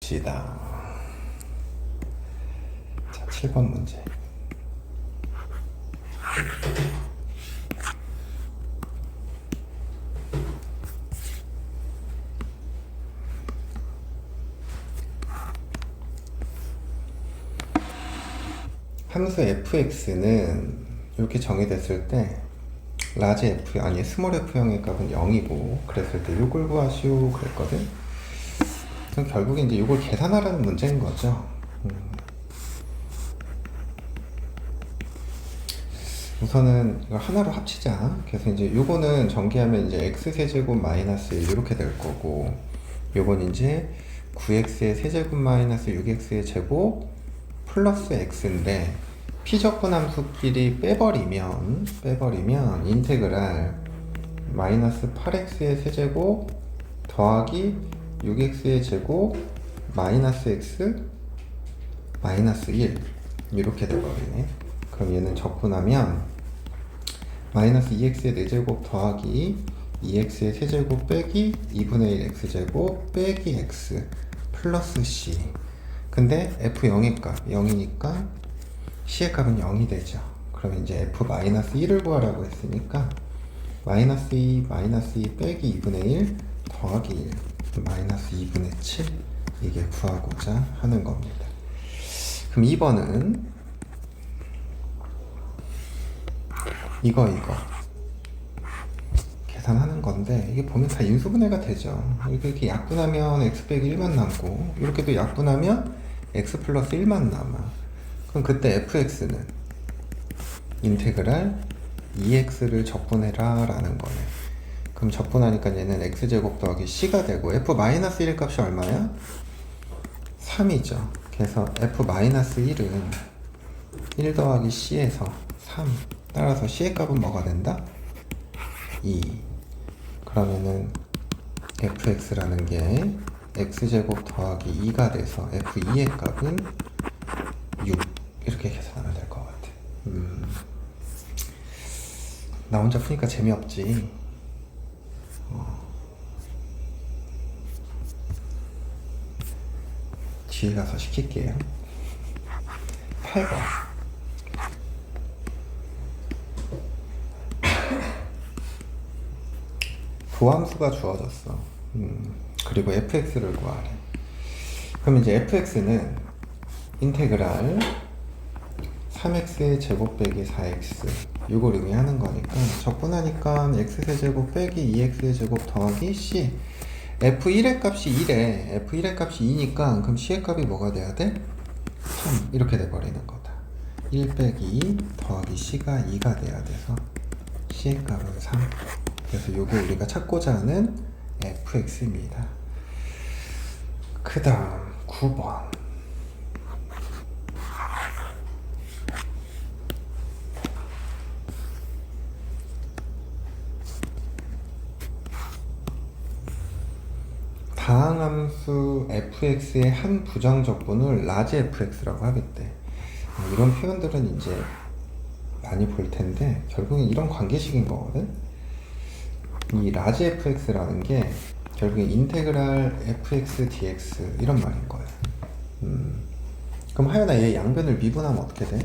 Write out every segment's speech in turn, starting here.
봅시다. 자, 7번 문제. 함수 fx는 이렇게 정의됐을 때 라지 f, 아니 스몰 f형의 값은 0이고 그랬을 때 이걸 구하시오 그랬거든. 그럼 결국에 이제 이걸 계산하라는 문제인 거죠. 우선은 이거 하나로 합치자. 그래서 이제 요거는 전개하면 이제 x세제곱 마이너스 1 이렇게 될 거고, 요건 이제 9x의 세제곱 마이너스 6x의 제곱 플러스 x인데 피적분 함수끼리 빼버리면 인테그랄 마이너스 8x의 세제곱 더하기 6x의 제곱 마이너스 x 마이너스 1 이렇게 돼버리네. 그럼 얘는 적분하면 마이너스 2x의 4제곱 더하기 2x의 세제곱 빼기 2분의 1 x제곱 빼기 x 플러스 c. 근데 f0의 값 0이니까 c의 값은 0이 되죠. 그럼 이제 f-1을 구하라고 했으니까 마이너스 2 빼기 2분의 1 더하기 1 마이너스 2분의 7 이게 구하고자 하는 겁니다. 그럼 2번은 이거 계산하는 건데, 이게 보면 다 인수분해가 되죠. 이렇게 약분하면 x 빼기 1만 남고, 이렇게도 약분하면 x 플러스 1만 남아. 그럼 그때 fx는 인테그랄 2x를 적분해라 라는 거네. 그럼 적분하니까 얘는 x제곱 더하기 c가 되고, f-1 값이 얼마야? 3이죠. 그래서 f-1은 1 더하기 c에서 3. 따라서 c의 값은 뭐가 된다? 2. 그러면은 fx라는 게 x제곱 더하기 2가 돼서 f2의 값은 6. 이렇게 계산하면 될 것 같아. 나 혼자 푸니까 재미없지. 뒤에 가서 시킬게요. 8번. 도함수가 주어졌어. 그리고 fx를 구하래. 그럼 이제 fx는 인테그랄 3x의 제곱 빼기 4x 이걸 의미하는 거니까 적분하니까 x세제곱 빼기 2x의 제곱 더하기 c. f1의 값이 2래. f1의 값이 2니까 그럼 c의 값이 뭐가 돼야 돼? 3 이렇게 돼버리는 거다. 1 빼기 2 더하기 c가 2가 돼야 돼서 c의 값은 3. 그래서 요게 우리가 찾고자 하는 fx입니다. 그 다음 9번. 다항함수 fx의 한 부정적분을 라지 fx라고 하겠대. 이런 표현들은 이제 많이 볼 텐데 결국엔 이런 관계식인 거거든. 이 라지 fx라는 게 결국에 인테그랄 fx dx 이런 말인 거야. 그럼 하연아 얘 양변을 미분하면 어떻게 돼?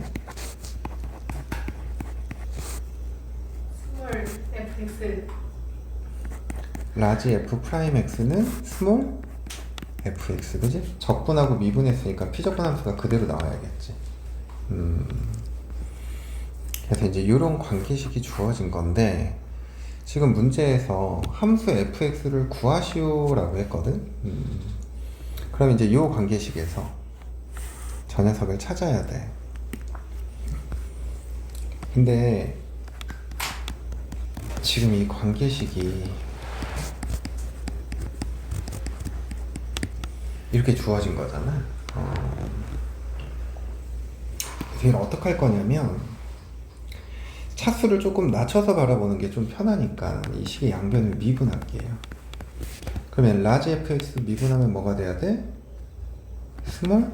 스몰 fx 라지 f 프라임 x는 스몰 fx, 그지? 적분하고 미분했으니까 피적분 함수가 그대로 나와야겠지. 그래서 이제 이런 관계식이 주어진 건데 지금 문제에서 함수 fx를 구하시오 라고 했거든. 그럼 이제 이 관계식에서 저 녀석을 찾아야 돼. 근데 지금 이 관계식이 이렇게 주어진 거잖아. 그래서 어떻게 할 거냐면 차수를 조금 낮춰서 바라보는 게 좀 편하니까 이 식의 양변을 미분할게요. 그러면 라지 fx 미분하면 뭐가 돼야 돼? 스몰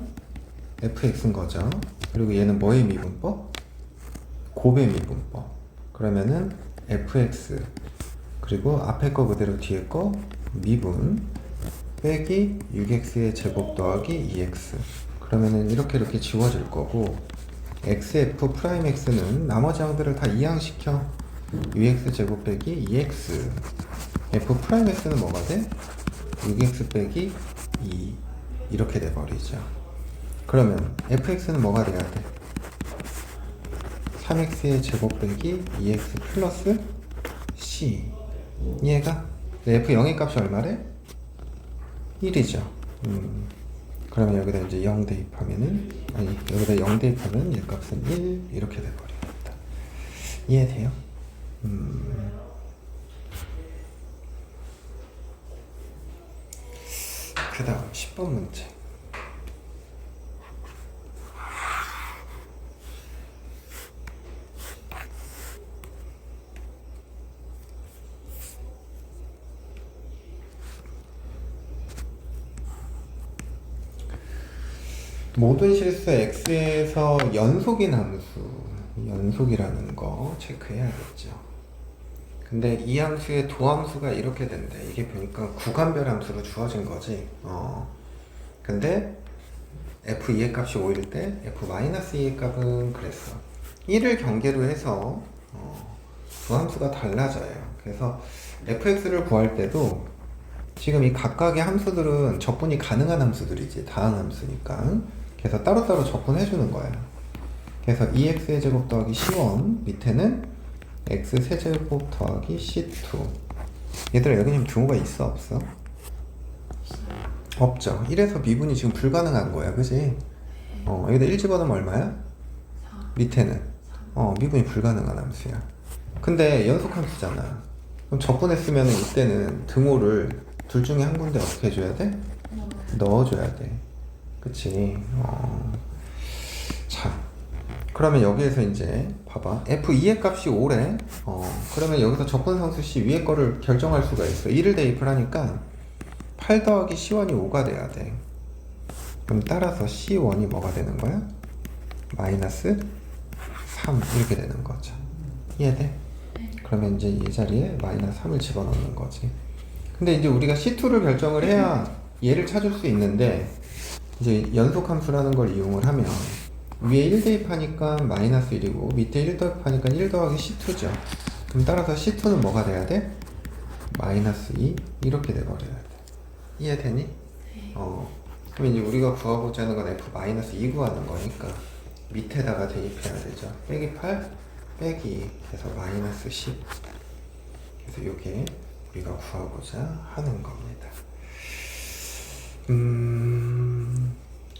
fx인 거죠. 그리고 얘는 뭐의 미분법? 곱의 미분법. 그러면은 fx 그리고 앞에 거 그대로 뒤에 거 미분 빼기 6x의 제곱 더하기 2x. 그러면은 이렇게 지워질 거고, xf 프라임 x는 나머지 항들을 다 이항시켜. 6x 제곱 빼기 2x. f 프라임 x는 뭐가 돼? 6x 빼기 2 이렇게 돼버리죠. 그러면 fx는 뭐가 돼야 돼? 3x의 제곱 빼기 2x 플러스 c. 이해가? f 0의 값이 얼마래? 1이죠. 그러면 여기다 이제 0 대입하면은, 아니 여기다 0 대입하면 얘 값은 1 이렇게 돼버리겠다. 이해돼요? 그 다음 10번 문제. 모든 실수 x에서 연속인 함수, 연속이라는 거 체크해야겠죠. 근데 이 함수의 도함수가 이렇게 된대. 이게 보니까 구간별 함수로 주어진 거지. 근데 f2의 값이 5일 때 f-2의 값은 그랬어. 1을 경계로 해서 두 함수가 달라져요. 그래서 fx를 구할 때도 지금 이 각각의 함수들은 적분이 가능한 함수들이지. 다항 함수니까. 그래서 따로따로 적분해주는 거야. 그래서 2x의 제곱 더하기 c1 밑에는 x 세제곱 더하기 c2. 얘들아 여기 지금 등호가 있어 없어? 없죠. 1에서 미분이 지금 불가능한 거야. 그지? 여기다 1 집어넣으면 얼마야? 밑에는 미분이 불가능한 함수야. 근데 연속 함수잖아. 그럼 적분했으면 이때는 등호를 둘 중에 한 군데 어떻게 해줘야 돼? 넣어줘야 돼. 그치? 자, 그러면 여기에서 이제 봐봐. f2의 값이 5래. 그러면 여기서 적분상수 c 위에 거를 결정할 수가 있어. 1을 대입을 하니까 8 더하기 c1이 5가 돼야 돼. 그럼 따라서 c1이 뭐가 되는 거야? 마이너스 3 이렇게 되는 거죠. 이해돼? 그러면 이제 이 자리에 마이너스 3을 집어넣는 거지. 근데 이제 우리가 c2를 결정을 해야 얘를 찾을 수 있는데, 이제 연속함수라는 걸 이용을 하면 위에 1 대입하니까 마이너스 1이고 밑에 1 대입하니까 1 더하기 c2죠. 그럼 따라서 c2는 뭐가 돼야 돼? 마이너스 2 이렇게 돼버려야 돼. 이해되니? 네. 그럼 이제 우리가 구하고자 하는 건 f-2 구하는 거니까 밑에다가 대입해야 되죠. 빼기 8 빼기 해서 마이너스 10. 그래서 요게 우리가 구하고자 하는 겁니다.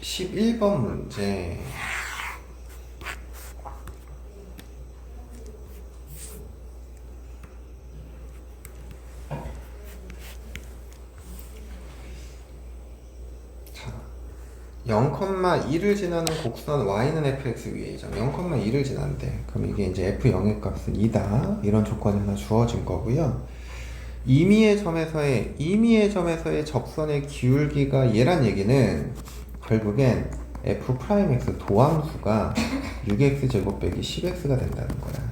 11번 문제. 자, 0,2를 지나는 곡선 y는 fx 위에 있죠. 0,2를 지난대. 그럼 이게 이제 f0의 값은 2다. 이런 조건이 하나 주어진 거고요. 임의의 점에서의 접선의 기울기가 얘란 얘기는 결국엔 f'x 도함수가 6x 제곱 빼기 10x가 된다는 거야.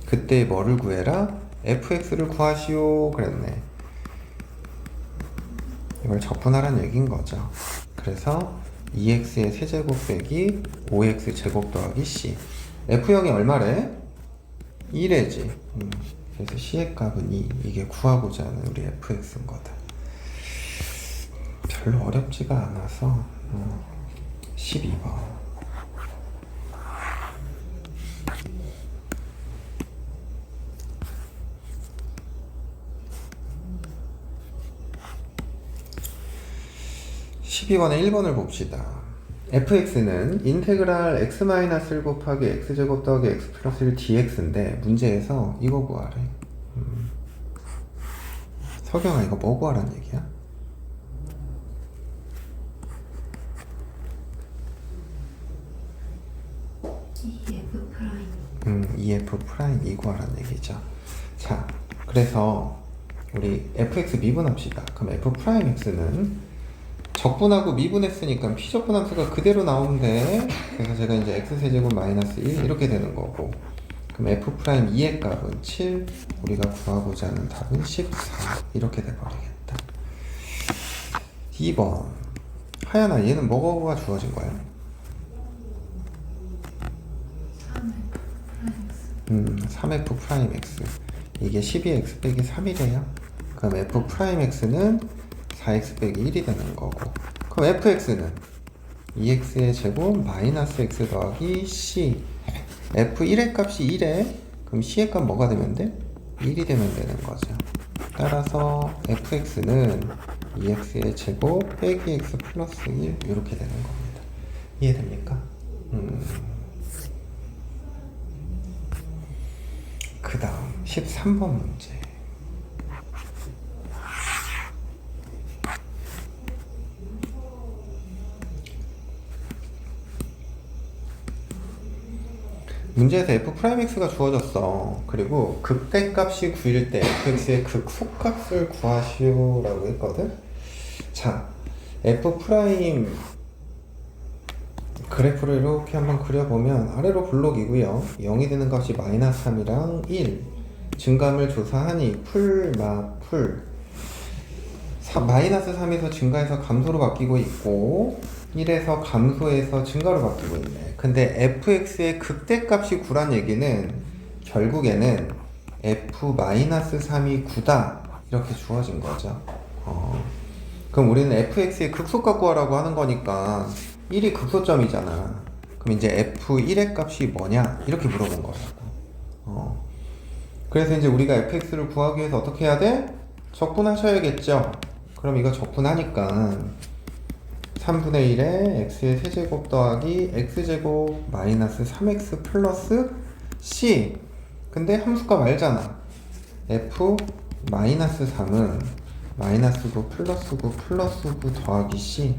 그때 뭐를 구해라? fx를 구하시오 그랬네. 이걸 적분하라는 얘기인 거죠. 그래서 2x의 세제곱 빼기 5x 제곱 더하기 c. f0이 얼마래? 1이지. 그래서 c의 값은 2. 이게 구하고자 하는 우리 fx인 거다. 별로 어렵지가 않아서 12번. (12번에) 1번을 봅시다. fx는 인테그랄 x-1 곱하기 x제곱 더하기 x 플러스 1 dx인데 문제에서 이거 구하래. 석영아 이거 뭐 구하라는 얘기야? EF 프라임. EF 프라임 이 구하라는 얘기죠. 자, 그래서 우리 fx 미분합시다. 그럼 f 프라임 x는 적분하고 미분했으니까 피적분함수가 그대로 나오는데, 그래서 제가 이제 x세제곱 마이너스 1 이렇게 되는 거고, 그럼 f' 2의 값은 7, 우리가 구하고자 하는 답은 14 이렇게 돼버리겠다. 2번. 하연아, 얘는 뭐가 주어진 거야? 3f 프라임 x. 이게 12x 빼기 3이래요. 그럼 f 프라임 x는 4x 빼기 1이 되는 거고. 그럼 fx는 2x의 제곱 마이너스 x 더하기 c. f1의 값이 1에 그럼 c의 값 뭐가 되면 돼? 1이 되면 되는 거죠. 따라서 fx는 2x의 제곱 빼기 x 플러스 1 이렇게 되는 겁니다. 이해됩니까? 그 다음 13번 문제. 문제에서 f'x가 주어졌어. 그리고 극대값이 9일 때 fx의 극소값을 구하시오라고 했거든. 자, f' 그래프를 이렇게 한번 그려보면 아래로 블록이고요. 0이 되는 값이 마이너스 3이랑 1. 증감을 조사하니 풀 마이너스 3에서 증가해서 감소로 바뀌고 있고 1에서 감소해서 증가로 바뀌고 있네. 근데 fx의 극대값이 9란 얘기는 결국에는 f-3이 9다 이렇게 주어진 거죠. 그럼 우리는 fx의 극소값 구하라고 하는 거니까 1이 극소점이잖아. 그럼 이제 f1의 값이 뭐냐 이렇게 물어본 거라고. 그래서 이제 우리가 fx를 구하기 위해서 어떻게 해야 돼? 적분하셔야겠죠. 그럼 이거 적분하니까 3분의 1에 x의 세제곱 더하기 x제곱 마이너스 3x 플러스 c. 근데 함수값 알잖아. f 마이너스 3은 마이너스 9 플러스 9 플러스 9 더하기 c.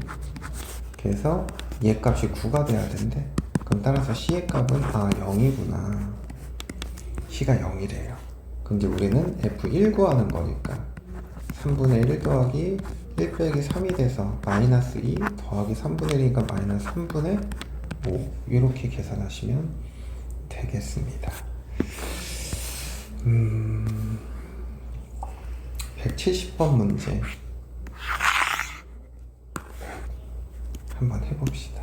그래서 얘 값이 9가 돼야 된대. 그럼 따라서 c의 값은 0이구나. c가 0이래요. 그럼 이제 우리는 f1 구하는 거니까 3분의 1 더하기 1 빼기 3이 돼서 마이너스 2 더하기 3분의 1이니까 마이너스 3분의 5 이렇게 계산하시면 되겠습니다. 170번 문제 한번 해봅시다.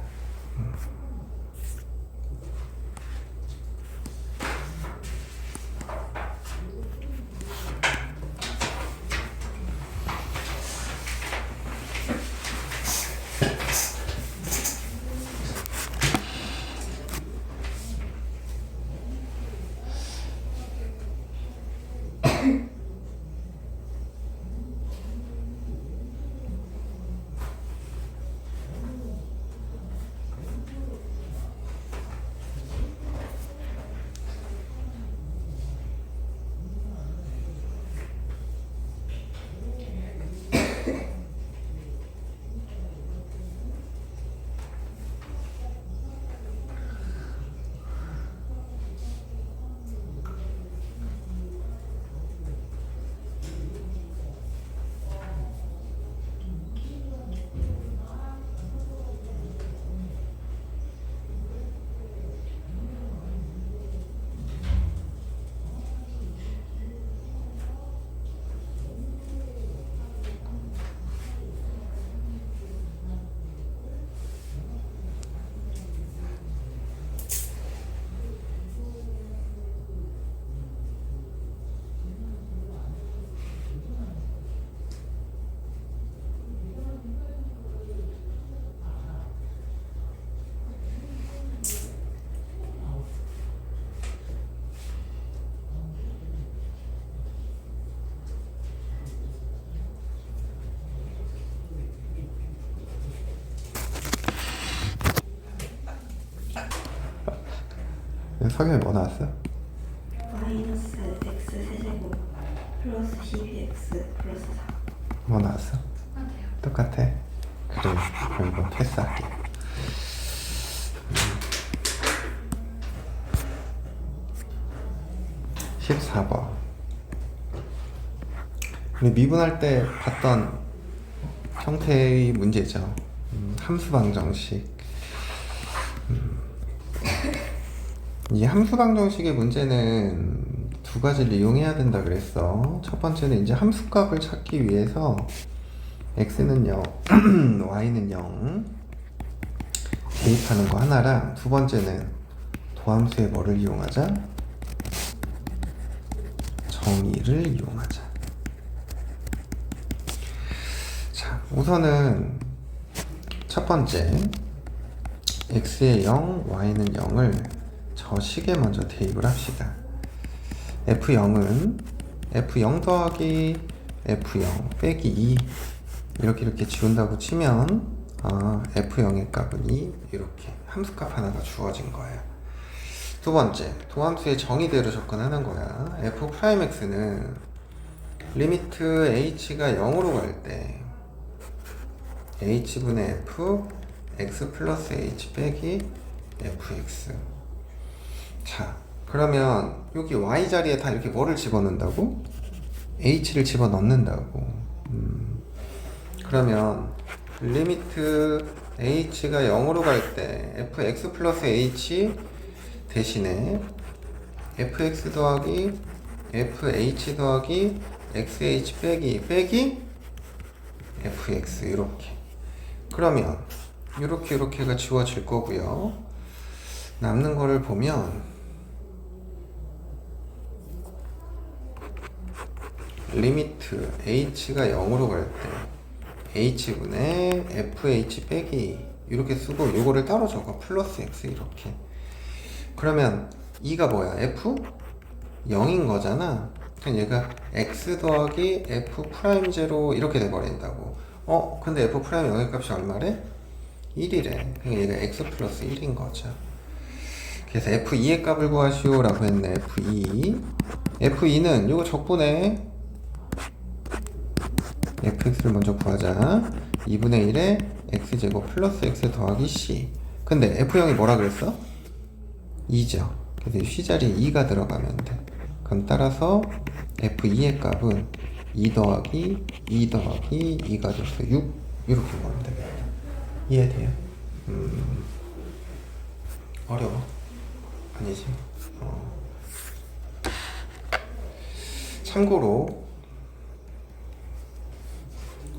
석연이 뭐 나왔어? 마이너스 x 세제곱 플러스 12x 플러스 4. 뭐 나왔어? 똑같아. 그래, 그럼 이거 패스할게. 14번. 우리 미분할 때 봤던 형태의 문제죠. 함수 방정식. 이 함수 방정식의 문제는 두 가지를 이용해야 된다 그랬어. 첫 번째는 이제 함수값을 찾기 위해서 x는 0, y는 0 대입하는 거 하나랑 두 번째는 도함수의 뭐를 이용하자? 정의를 이용하자. 자, 우선은 첫 번째 x에 0, y는 0을 저 식에 먼저 대입을 합시다. f0은 f0 더하기 f0 빼기 2 이렇게 지운다고 치면 f0의 값은 2 이렇게 함수값 하나가 주어진 거예요. 두 번째, 도함수의 정의대로 접근하는 거야. f'x는 리미트 h가 0으로 갈 때 h분의 f x 플러스 h 빼기 fx. 자, 그러면 여기 y 자리에 다 이렇게 뭐를 집어넣는다고? h를 집어넣는다고. 그러면 리미트 h가 0으로 갈 때 fx 플러스 h 대신에 fx 더하기 fh 더하기 xh 빼기 fx 이렇게. 그러면 이렇게가 지워질 거고요. 남는 거를 보면 리미트 h가 0으로 갈 때 h분의 fh 빼기 이렇게 쓰고 요거를 따로 적어. 플러스 x 이렇게. 그러면 2가 뭐야? f? 0인 거잖아. 그럼 얘가 x 더하기 f 프라임 제로 이렇게 돼버린다고. 근데 f 프라임 0의 값이 얼마래? 1이래. 그러니까 얘가 x 플러스 1인 거죠. 그래서 f2의 값을 구하시오 라고 했네. f2는 요거 적분해. fx를 먼저 구하자. 2분의 1에 x제곱 플러스 x 더하기 c. 근데 f0이 뭐라 그랬어? 2죠. 그래서 c 자리에 2가 들어가면 돼. 그럼 따라서 f2의 값은 2 더하기 2 더하기 2가 돼서 6 이렇게 보면 되겠다. 이해돼요? 어려워? 아니지? 참고로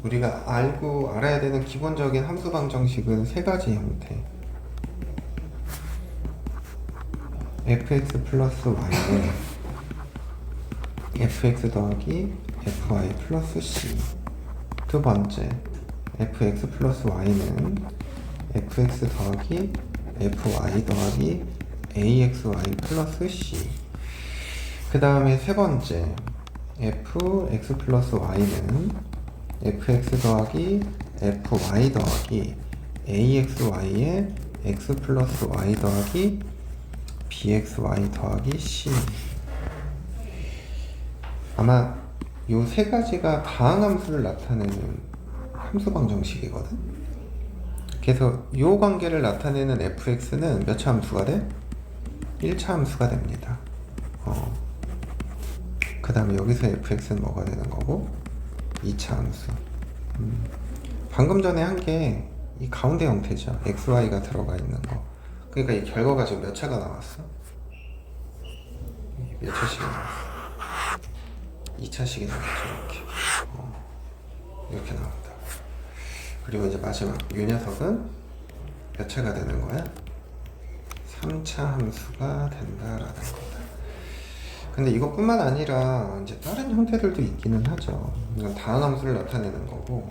우리가 알아야 되는 기본적인 함수 방정식은 세 가지 형태. fx 플러스 y는 fx 더하기 fy 플러스 c. 두 번째, fx 플러스 y는 fx 더하기 fy 더하기 axy 플러스 c. 그 다음에 세 번째, fx 플러스 y는 fx 더하기 fy 더하기 axy의 x 플러스 y 더하기 bxy 더하기 c. 아마 요 세 가지가 다항함수를 나타내는 함수 방정식이거든. 그래서 요 관계를 나타내는 fx는 몇 차 함수가 돼? 1차 함수가 됩니다. 그 다음에 여기서 fx는 뭐가 되는 거고? 2차 함수. 방금 전에 한 게 이 가운데 형태죠. xy가 들어가 있는 거. 그러니까 이 결과가 지금 몇 차가 나왔어? 몇 차씩 나왔어? 2차씩이 나왔죠. 이렇게 나온다. 그리고 이제 마지막 이 녀석은 몇 차가 되는 거야? 3차 함수가 된다라는 거다. 근데 이것뿐만 아니라 이제 다른 형태들도 있기는 하죠. 이건 다항함수를 나타내는 거고,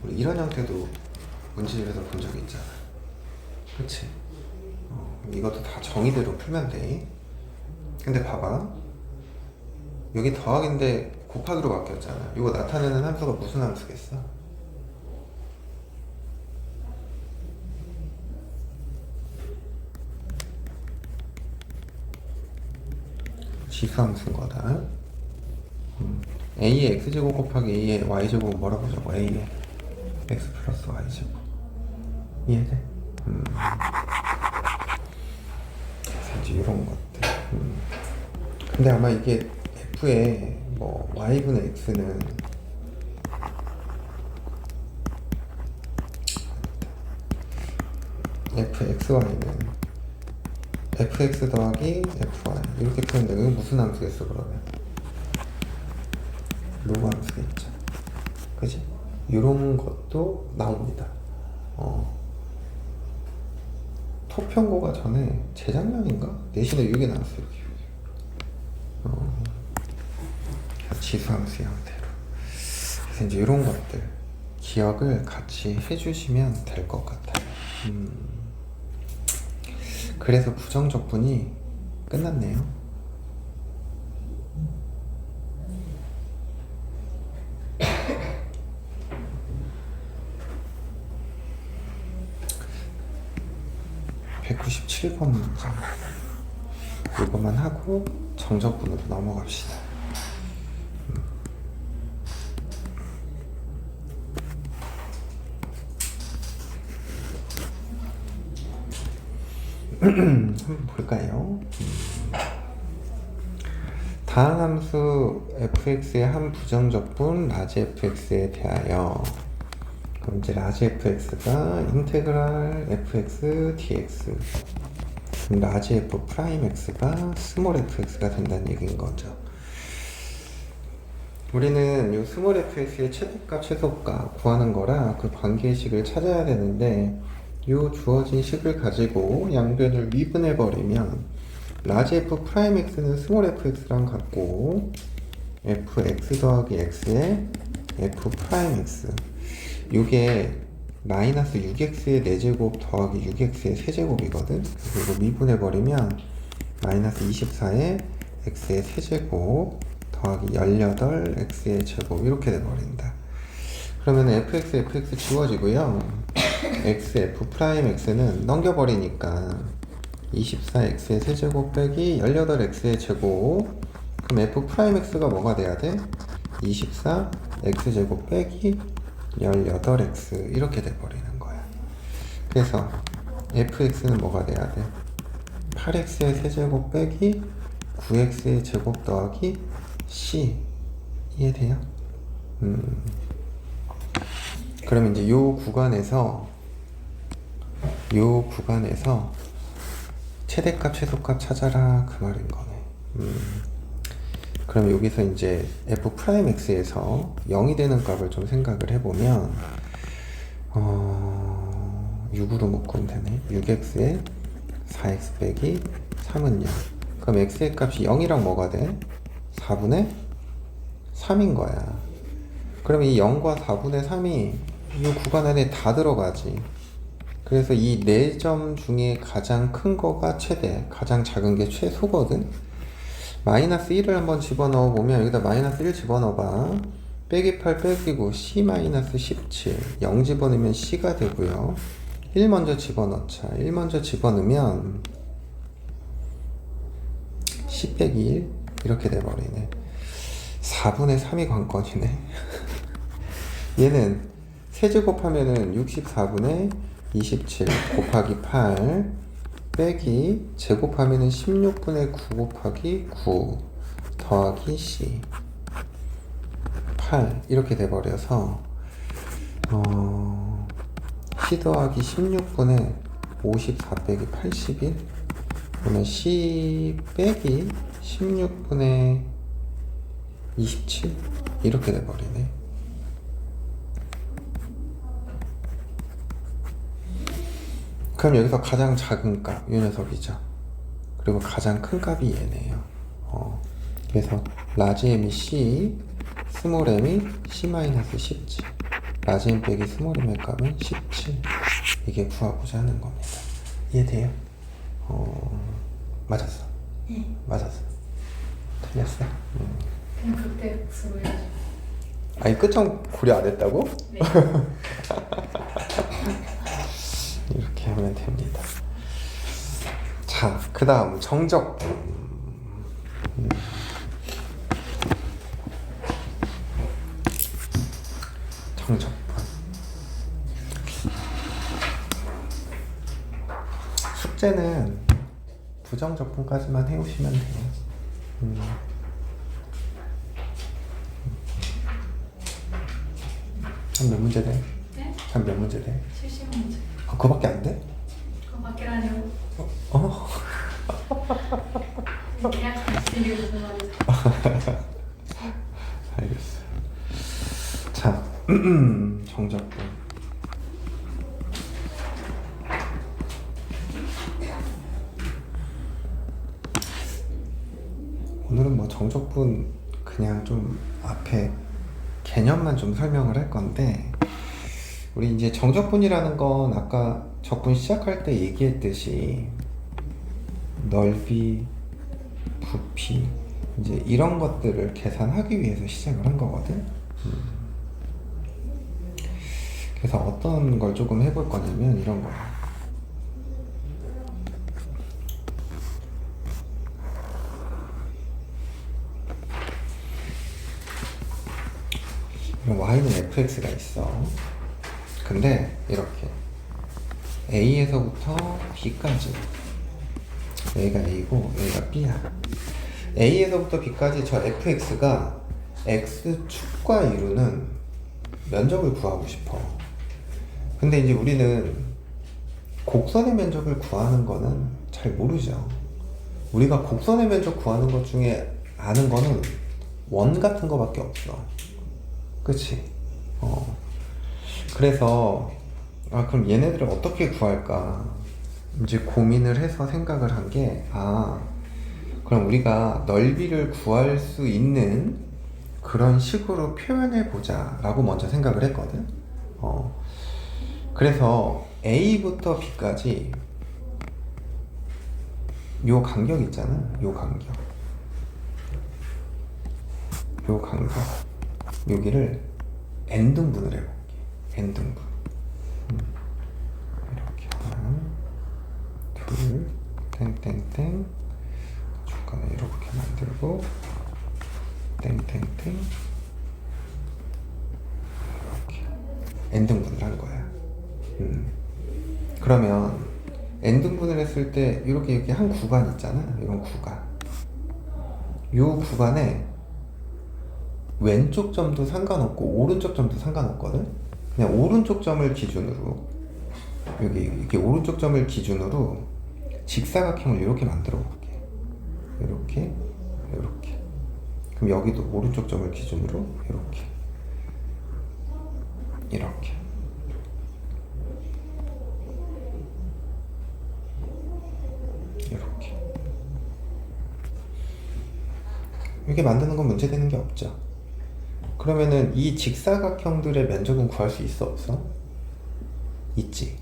우리 이런 형태도 문제집에서 본 적이 있잖아. 그치? 이것도 다 정의대로 풀면 돼. 근데 봐봐, 여기 더하기인데 곱하기로 바뀌었잖아. 이거 나타내는 함수가 무슨 함수겠어? 지수함수인 거다. a의 x제곱 곱하기 a의 y제곱 뭐라고 적어? a의 x 플러스 y제곱. 이해돼? 이제 이런 것들. 근데 아마 이게 f의 뭐 y분의 x는 fxy는 fx 더하기 fy 이렇게 표현되면 이건 무슨 함수겠어 그러면? 로그 함수겠죠. 그지? 이런 것도 나옵니다. 토평고가 전에 재작년인가? 내신에 이게 나왔어요. 지수함수 형태로. 그래서 이제 이런 것들 기억을 같이 해주시면 될 것 같아요. 그래서 부정적분이 끝났네요. (197번) 문장 이거만 하고 정적분으로 넘어갑시다. 한번 볼까요? 다음 함수 fx의 한 부정적분 라지 fx에 대하여. 그럼 이제 라지 fx가 인테그랄 fx dx, 그럼 라지 f 프라임 x가 스몰 fx가 된다는 얘기인 거죠. 우리는 이 스몰 fx의 최대값 최소값 구하는 거라 그 관계식을 찾아야 되는데, 이 주어진 식을 가지고 양변을 미분해 버리면 라지 f 프라임 x는 스몰 fx랑 같고 fx 더하기 x의 f 프라임 x, 이게 마이너스 6x의 4제곱 더하기 6x의 세제곱이거든. 그리고 미분해 버리면 마이너스 24의 x의 세제곱 더하기 18 x의 제곱 이렇게 돼버린다. 그러면 fx 지워지고요. f 프라임 x는 넘겨버리니까 24x의 세제곱 빼기 18x의 제곱, 그럼 f 프라임 x가 뭐가 돼야 돼? 24x제곱 빼기 18x 이렇게 돼버리는 거야. 그래서 fx는 뭐가 돼야 돼? 8x의 세제곱 빼기 9x의 제곱 더하기 c. 이해돼요? 그러면 이제 요 구간에서 최대값 최소값 찾아라 그 말인 거네. 그럼 여기서 이제 f 프라임 x에서 0이 되는 값을 좀 생각을 해보면 6으로 묶으면 되네. 6x에 4x 빼기 3은 0. 그럼 x의 값이 0이랑 뭐가 돼? 4분의 3인 거야. 그럼 이 0과 4분의 3이 이 구간 안에 다 들어가지. 그래서 이 4점 중에 가장 큰 거가 최대, 가장 작은 게 최소거든. 마이너스 1을 한번 집어넣어 보면, 여기다 마이너스 1 집어넣어봐. 빼기 8 빼기 9 c 마이너스 17, 0 집어넣으면 c가 되고요. 1 먼저 집어넣자. 1 먼저 집어넣으면 c 빼기 1 이렇게 돼버리네. 4분의 3이 관건이네. 얘는 세제곱하면은 64분의 27 곱하기 8 빼기 제곱하면은 16분의 9 곱하기 9 더하기 c 8 이렇게 돼버려서 c 더하기 16분의 54 빼기 81, 그러면 c 빼기 16분의 27 이렇게 돼버리네. 그럼 여기서 가장 작은 값, 이 녀석이죠. 그리고 가장 큰 값이 얘네요. 그래서 라지 m이 c, 스몰 m이 c-17, 라지 m 빼기 스몰 m의 값은 17. 이게 구하고자 하는 겁니다. 이해돼요? 맞았어? 네. 맞았어. 틀렸어? 그냥 그때 복습을 해가지고. 아니 끝점 고려 안 했다고? 네. 이렇게 하면 됩니다. 자, 그 다음 정적분. 정적분. 숙제는 부정적분까지만 해오시면 돼요. 한 몇 문제 돼? 네? 한 몇 문제 돼? 70문제. 아, 그거밖에 안 돼? 그거밖에라뇨. 그냥 같이 무슨 말이죠? 알겠어. 자, 정적분. 오늘은 뭐 정적분 그냥 좀 앞에 개념만 좀 설명을 할 건데, 우리 이제 정적분이라는 건 아까 적분 시작할 때 얘기했듯이 넓이, 부피, 이제 이런 것들을 계산하기 위해서 시작을 한 거거든. 그래서 어떤 걸 조금 해볼 거냐면 이런 거야. y는 fx가 있어. 근데 이렇게 a에서부터 b까지, a가 a고 a가 b야. a에서부터 b까지 저 fx가 x축과 이루는 면적을 구하고 싶어. 근데 이제 우리는 곡선의 면적을 구하는 거는 잘 모르죠. 우리가 곡선의 면적 구하는 것 중에 아는 거는 원 같은 거밖에 없어. 그치? 그래서 그럼 얘네들을 어떻게 구할까 이제 고민을 해서 생각을 한 게, 그럼 우리가 넓이를 구할 수 있는 그런 식으로 표현해 보자 라고 먼저 생각을 했거든. 그래서 A부터 B까지 요 간격 있잖아. 요 간격 여기를 n등분을 해볼게. n등분. 이렇게 하나, 둘, 땡땡땡, 중간에 이렇게 만들고 땡땡땡, 이렇게 n등분을 한 거야. 그러면 n등분을 했을 때 이렇게 한 구간 있잖아. 이런 구간. 요 구간에 왼쪽 점도 상관없고 오른쪽 점도 상관없거든. 그냥 오른쪽 점을 기준으로, 이렇게 오른쪽 점을 기준으로 직사각형을 이렇게 만들어 볼게. 이렇게. 그럼 여기도 오른쪽 점을 기준으로 이렇게. 이렇게 만드는 건 문제되는 게 없죠. 그러면은 이 직사각형들의 면적은 구할 수 있어, 없어? 있지.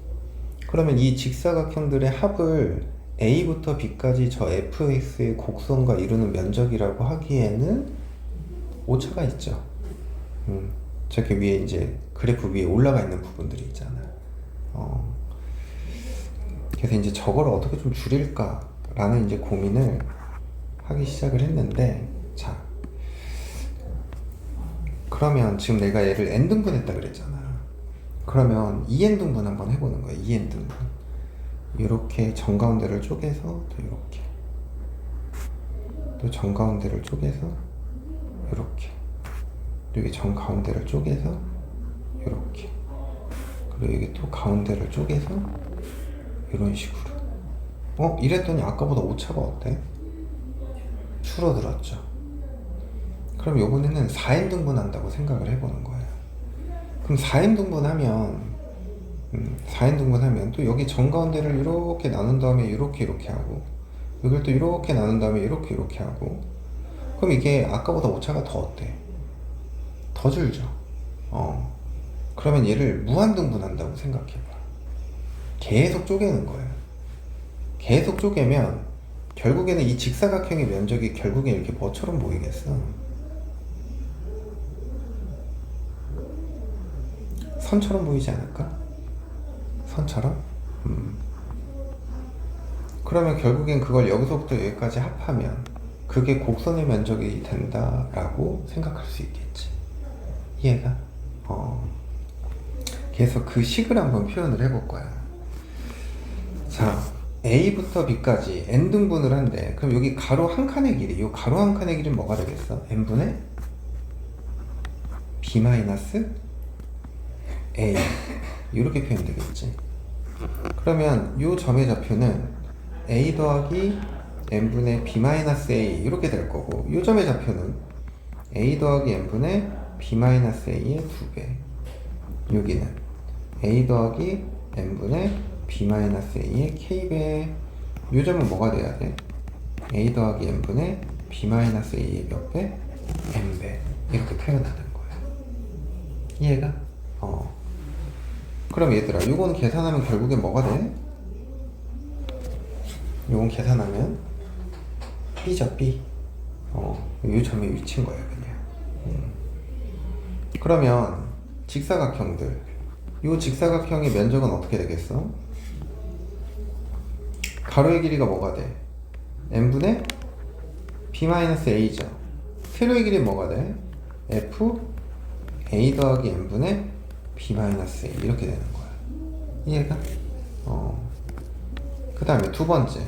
그러면 이 직사각형들의 합을 A부터 B까지 저 fx의 곡선과 이루는 면적이라고 하기에는 오차가 있죠. 저렇게 위에 이제 그래프 위에 올라가 있는 부분들이 있잖아. 그래서 이제 저거를 어떻게 좀 줄일까라는 이제 고민을 하기 시작을 했는데, 자, 그러면 지금 내가 얘를 n등분 했다 그랬잖아. 그러면 2n등분 한번 해보는 거야. 2n등분. 이렇게 정가운데를 쪼개서 또 이렇게, 또 정가운데를 쪼개서 이렇게, 여기 정가운데를 쪼개서 이렇게, 그리고 여기 또 가운데를 쪼개서 이런 식으로. 이랬더니 아까보다 오차가 어때? 줄어들었죠. 그럼 요번에는 4n등분 한다고 생각을 해보는 거예요. 그럼 4n등분 하면 또 여기 정가운데를 이렇게 나눈 다음에 이렇게 하고, 여기를 또 이렇게 나눈 다음에 이렇게 하고, 그럼 이게 아까보다 오차가 더 어때? 더 줄죠. 그러면 얘를 무한등분 한다고 생각해봐. 계속 쪼개는 거예요. 계속 쪼개면 결국에는 이 직사각형의 면적이 결국엔 이렇게 뭐처럼 보이겠어? 선처럼 보이지 않을까? 선처럼? 그러면 결국엔 그걸 여기서부터 여기까지 합하면 그게 곡선의 면적이 된다라고 생각할 수 있겠지. 이해가? 그래서 그 식을 한번 표현을 해볼 거야. 자, A부터 B까지 n등분을 한대. 그럼 여기 가로 한 칸의 길이, 이 가로 한 칸의 길이는 뭐가 되겠어? n분의 B 마이너스 A, 이렇게 표현되겠지. 그러면 이 점의 좌표는 A 더하기 n분의 B 마이너스 A 이렇게 될 거고, 이 점의 좌표는 A 더하기 n분의 B 마이너스 A의 2배 여기는 a 더하기 n분의 b-a의 k배. 요 점은 뭐가 돼야 돼? a 더하기 n분의 b-a의 몇 배? n배. 이렇게 표현하는 거야. 이해가? 그럼 얘들아, 요건 계산하면 결국엔 뭐가 돼? 요건 계산하면 b죠, b. 요 점의 위치인 거야, 그냥. 그러면 직사각형들, 요 직사각형의 면적은 어떻게 되겠어? 가로의 길이가 뭐가 돼? n분의 b-a죠. 세로의 길이는 뭐가 돼? f a 더하기 n분의 b-a 이렇게 되는 거야. 이해가? 그 다음에 두 번째,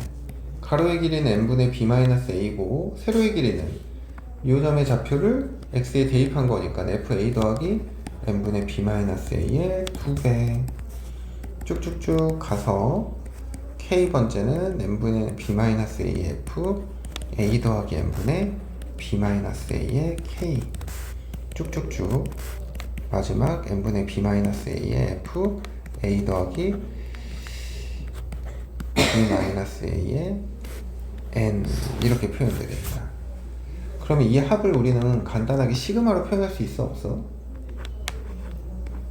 가로의 길이는 n분의 b-a고 세로의 길이는 이 점의 좌표를 x에 대입한 거니까 fa 더하기 n분의 b-a의 2배. 쭉쭉쭉 가서 k번째는 n분의 b-a의 f a 더하기 n분의 b-a의 k. 쭉쭉쭉 마지막 n분의 b-a의 f a 더하기 b-a의 n 이렇게 표현되겠다. 그러면 이 합을 우리는 간단하게 시그마로 표현할 수 있어, 없어?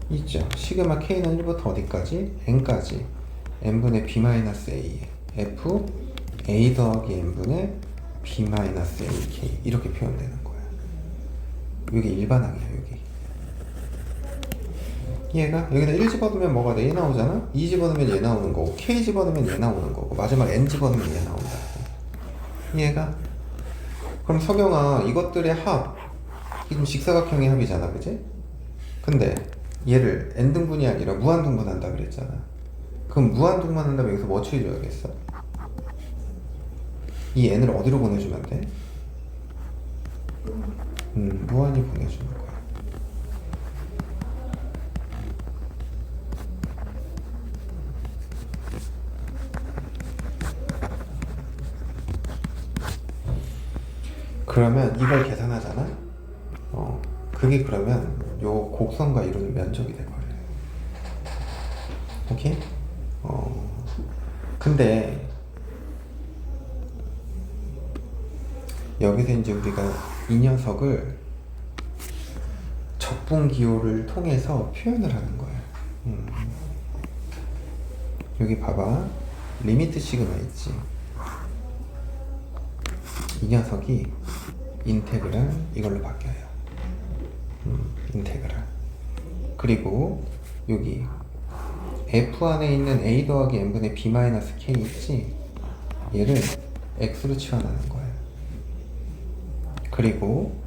있죠. 시그마 k는 1부터 어디까지? n까지 n분의 b-a f a 더하기 n분의 b-a k 이렇게 표현되는 거야. 이게 일반항이야, 여기. 얘가 여기다 1 집어넣으면 뭐가 돼? 얘 나오잖아? 2 집어넣으면 얘 나오는 거고, k 집어넣으면 얘 나오는 거고, 마지막 n 집어넣으면 얘 나온다. 얘가? 그럼 석영아, 이것들의 합, 지금 직사각형의 합이잖아, 그지? 근데 얘를 n등분이 아니라 무한등분한다 그랬잖아. 그럼 무한등분한다면 여기서 뭐 취해줘야겠어? 이 n을 어디로 보내주면 돼? 무한히 보내주는 거야. 그러면 이걸 계산하잖아? 그게 그러면 요 곡선과 이루는 면적이 돼버려요. 오케이? 근데 여기서 이제 우리가 이 녀석을 적분기호를 통해서 표현을 하는 거야. 여기 봐봐. 리미트 시그마 있지? 이 녀석이 인테그랄 이걸로 바뀌어요. 인테그랄. 그리고 여기 f 안에 있는 a 더하기 n분의 b-k 있지? 얘를 x로 치환하는 거야. 그리고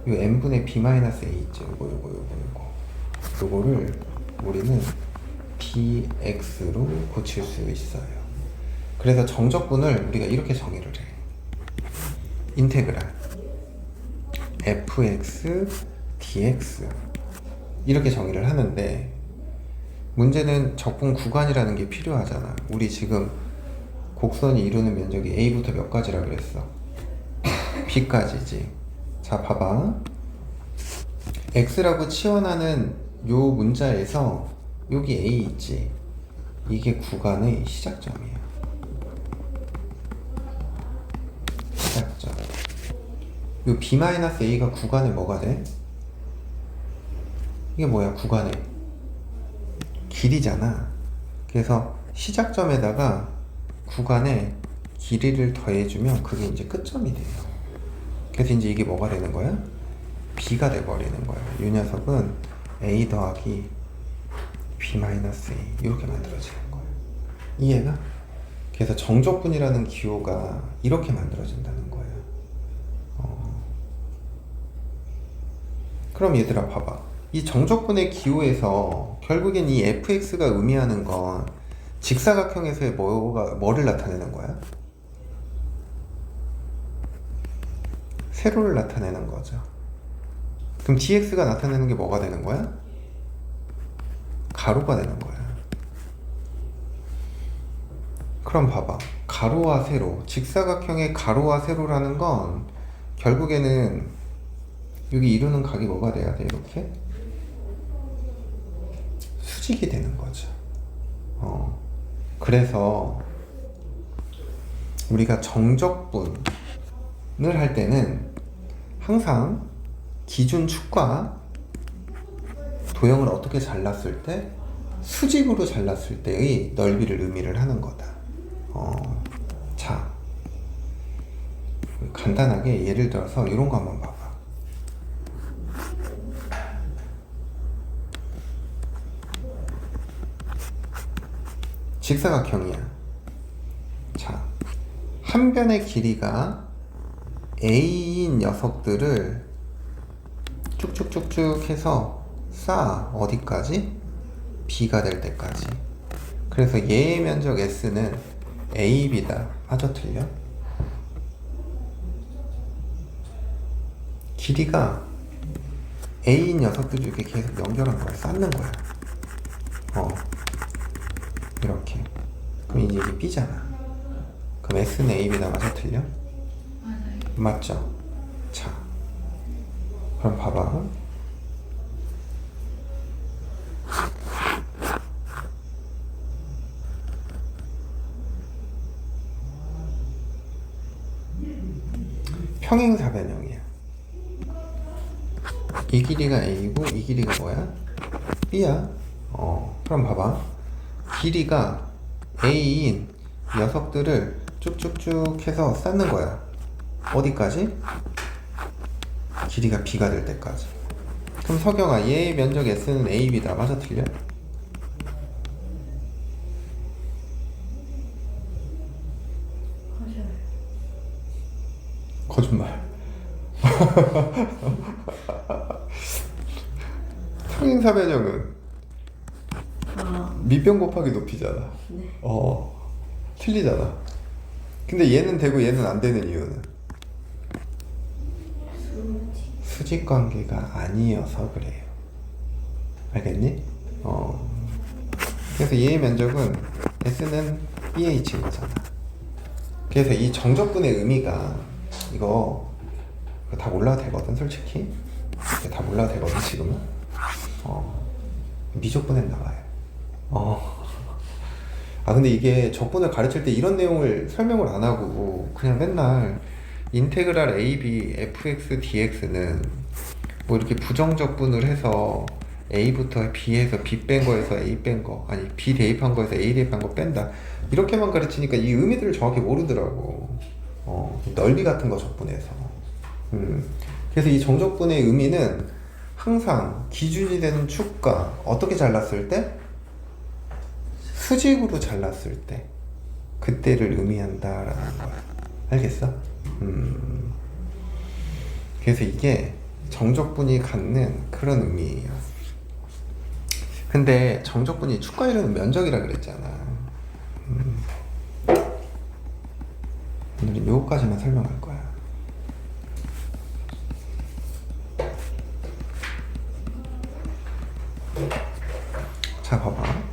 요 n분의 b-a 있죠? 요거를 우리는 bx로 고칠 수 있어요. 그래서 정적분을 우리가 이렇게 정의를 해. 인테그랄 fx dx 이렇게 정의를 하는데, 문제는 적분 구간이라는 게 필요하잖아. 우리 지금 곡선이 이루는 면적이 a부터 몇 가지라 그랬어? b까지지. 자, 봐봐. x라고 치환하는 요 문자에서 여기 a 있지? 이게 구간의 시작점이야. 시작점. 요 b-a가 구간에 뭐가 돼? 이게 뭐야? 구간의 길이잖아. 그래서 시작점에다가 구간에 길이를 더해주면 그게 이제 끝점이 돼요. 그래서 이제 이게 뭐가 되는 거야? b가 돼버리는 거야. 이 녀석은 a 더하기 b-a 이렇게 만들어지는 거야. 이해가? 그래서 정적분이라는 기호가 이렇게 만들어진다는 거예요. 그럼 얘들아 봐봐. 이 정적분의 기호에서 결국엔 이 fx가 의미하는 건 직사각형에서의 뭐를 나타내는 거야? 세로를 나타내는 거죠. 그럼 dx가 나타내는 게 뭐가 되는 거야? 가로가 되는 거야. 그럼 봐봐. 가로와 세로, 직사각형의 가로와 세로라는 건 결국에는 여기 이루는 각이 뭐가 돼야 돼? 이렇게 수직이 되는 거죠. 그래서 우리가 정적분을 할 때는 항상 기준 축과 도형을 어떻게 잘랐을 때 수직으로 잘랐을 때의 넓이를 의미를 하는 거다. 자, 간단하게 예를 들어서 이런 거 한번 봐봐. 직사각형이야. 자, 한 변의 길이가 A인 녀석들을 쭉쭉쭉쭉 해서 쌓아. 어디까지? B가 될 때까지. 그래서 얘의 면적 S는 AB다. 맞아, 틀려? 길이가 A인 녀석들 이렇게 계속 연결한 거야. 쌓는 거야. 이렇게. 그럼 이제 이게 B잖아. 그럼 S는 AB다. 맞아, 틀려? 맞아요. 맞죠? 자, 그럼 봐봐. 평행사변형이야. 이 길이가 A고 이 길이가 뭐야? B야. 그럼 봐봐. 길이가 A인 녀석들을 쭉쭉쭉 해서 쌓는 거야. 어디까지? 길이가 B가 될 때까지. 그럼 석영아, 얘의 면적 S는 AB다. 맞아, 틀려? 맞아요. 거짓말. 평행사변형은 밑변 곱하기 높이잖아. 네. 틀리잖아. 근데 얘는 되고 얘는 안 되는 이유는 수직 관계가 아니어서 그래요. 알겠니? 그래서 얘의 면적은 S는 BH인 거잖아. 그래서 이 정적분의 의미가 이거 다 몰라도 되거든, 솔직히. 이게 다 몰라도 되거든, 지금은. 미적분엔 나와요. 근데 이게 적분을 가르칠 때 이런 내용을 설명을 안 하고 그냥 맨날 인테그랄 AB fx dx는 뭐 이렇게 부정적분을 해서 A부터 B에서 B 뺀 거에서 A 뺀 거, 아니 B 대입한 거에서 A 대입한 거 뺀다, 이렇게만 가르치니까 이 의미들을 정확히 모르더라고. 넓이 같은 거 적분해서. 그래서 이 정적분의 의미는 항상 기준이 되는 축과 어떻게 잘랐을 때? 수직으로 잘랐을 때 그때를 의미한다라는 거야. 알겠어? 그래서 이게 정적분이 갖는 그런 의미예요. 근데 정적분이 축과 이루는 면적이라 그랬잖아. 오늘은 요거까지만 설명할 거야. 자, 봐봐.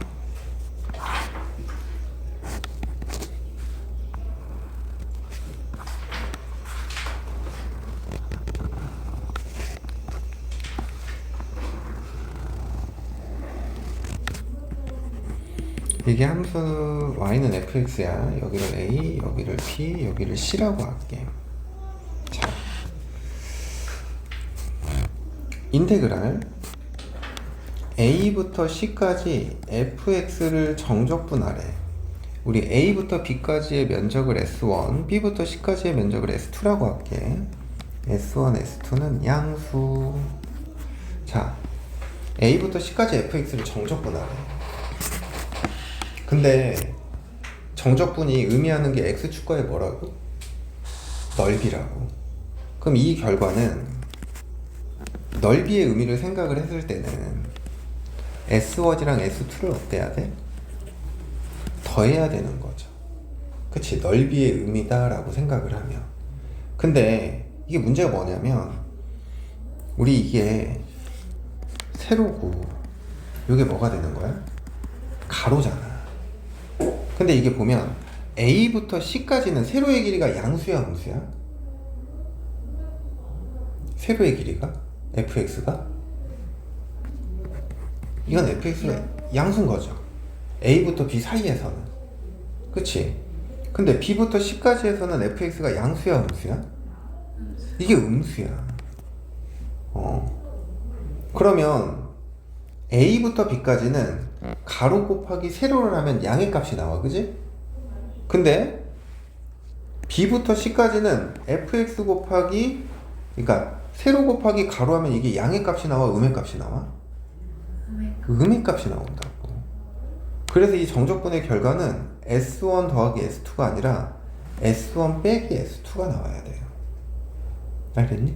이게 함수 y는 fx야. 여기를 a, 여기를 p, 여기를 c라고 할게. 자, 인테그랄 a부터 c까지 fx를 정적분하래. 우리 a부터 b까지의 면적을 s1, b부터 c까지의 면적을 s2라고 할게. s1, s2는 양수. 자, a부터 c까지 fx를 정적분하래. 근데 정적분이 의미하는 게 x축과의 뭐라고? 넓이라고. 그럼 이 결과는 넓이의 의미를 생각을 했을 때는 S1이랑 S2를 어때야 돼? 더해야 되는 거죠. 그치? 넓이의 의미다라고 생각을 하면. 근데 이게 문제가 뭐냐면 우리 이게 세로고 이게 뭐가 되는 거야? 가로잖아. 근데 이게 보면 A부터 C까지는 세로의 길이가 양수야, 음수야? 세로의 길이가? fx가? 이건 fx가 양수인 거죠. A부터 B 사이에서는. 그치? 근데 B부터 C까지에서는 fx가 양수야, 음수야? 이게 음수야. 그러면 A부터 B까지는 가로 곱하기 세로를 하면 양의 값이 나와, 그지? 근데 B부터 C까지는 fx 곱하기, 그러니까 세로 곱하기 가로 하면 이게 양의 값이 나와, 음의 값이 나와? 음의 값이 나온다고. 그래서 이 정적분의 결과는 S1 더하기 S2가 아니라 S1 빼기 S2가 나와야 돼요. 알겠니?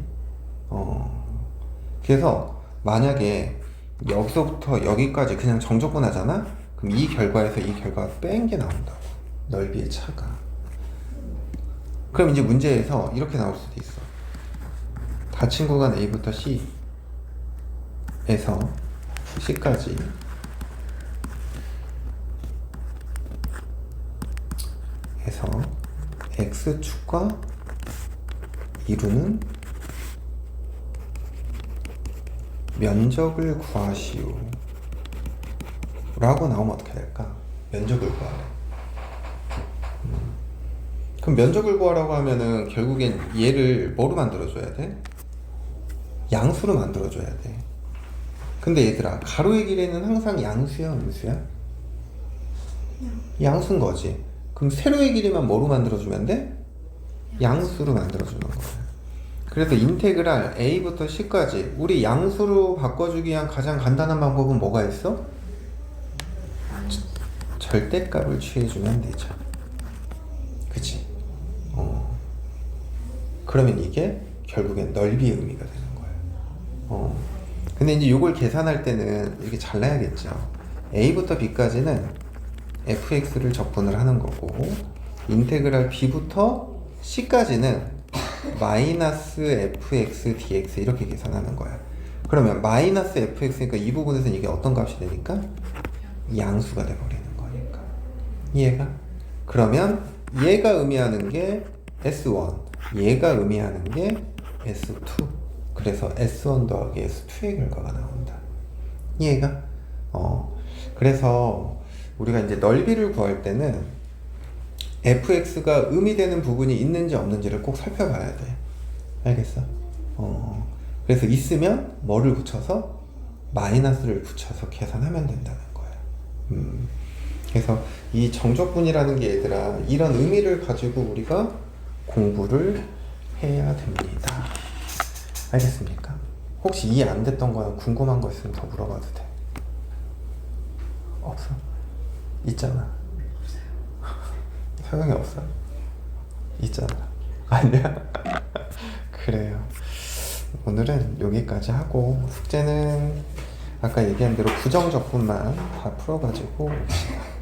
그래서 만약에 여기서부터 여기까지 그냥 정적분 하잖아? 그럼 이 결과에서 이 결과가 뺀 게 나온다고. 넓이의 차가. 그럼 이제 문제에서 이렇게 나올 수도 있어. 닫힌 구간 A부터 C에서 C까지 해서 X축과 이루는 면적을 구하시오 라고 나오면 어떻게 될까? 면적을 구하래. 그럼 면적을 구하라고 하면은 결국엔 얘를 뭐로 만들어줘야 돼? 양수로 만들어줘야 돼. 근데 얘들아, 가로의 길이는 항상 양수야, 음수야? 양수인 거지. 그럼 세로의 길이만 뭐로 만들어주면 돼? 양수로 만들어주는 거야. 그래서 인테그랄 A부터 C까지 우리 양수로 바꿔주기 위한 가장 간단한 방법은 뭐가 있어? 절대값을 취해주면 되죠. 그치? 그러면 이게 결국엔 넓이의 의미가 되는 거예요. 근데 이제 이걸 계산할 때는 이렇게 잘라야겠죠. A부터 B까지는 fx를 적분을 하는 거고, 인테그랄 B부터 C까지는 마이너스 fx dx 이렇게 계산하는 거야. 그러면 마이너스 fx니까 이 부분에서는 이게 어떤 값이 되니까? 양수가 돼버리는 거니까. 이해가? 그러면 얘가 의미하는 게 S1, 얘가 의미하는 게 S2. 그래서 S1 더하기 S2의 결과가 나온다. 이해가? 그래서 우리가 이제 넓이를 구할 때는 fx가 의미되는 부분이 있는지 없는지를 꼭 살펴봐야 돼. 알겠어? 그래서 있으면 뭐를 붙여서? 마이너스를 붙여서 계산하면 된다는 거야. 그래서 이 정적분이라는 게 얘들아, 이런 의미를 가지고 우리가 공부를 해야 됩니다. 알겠습니까? 혹시 이해 안 됐던 거나 궁금한 거 있으면 더 물어봐도 돼. 없어? 있잖아. 소용이 없어? 있잖아. 아니야? 그래요. 오늘은 여기까지 하고 숙제는 아까 얘기한 대로 부정적분만 다 풀어가지고 옵시다.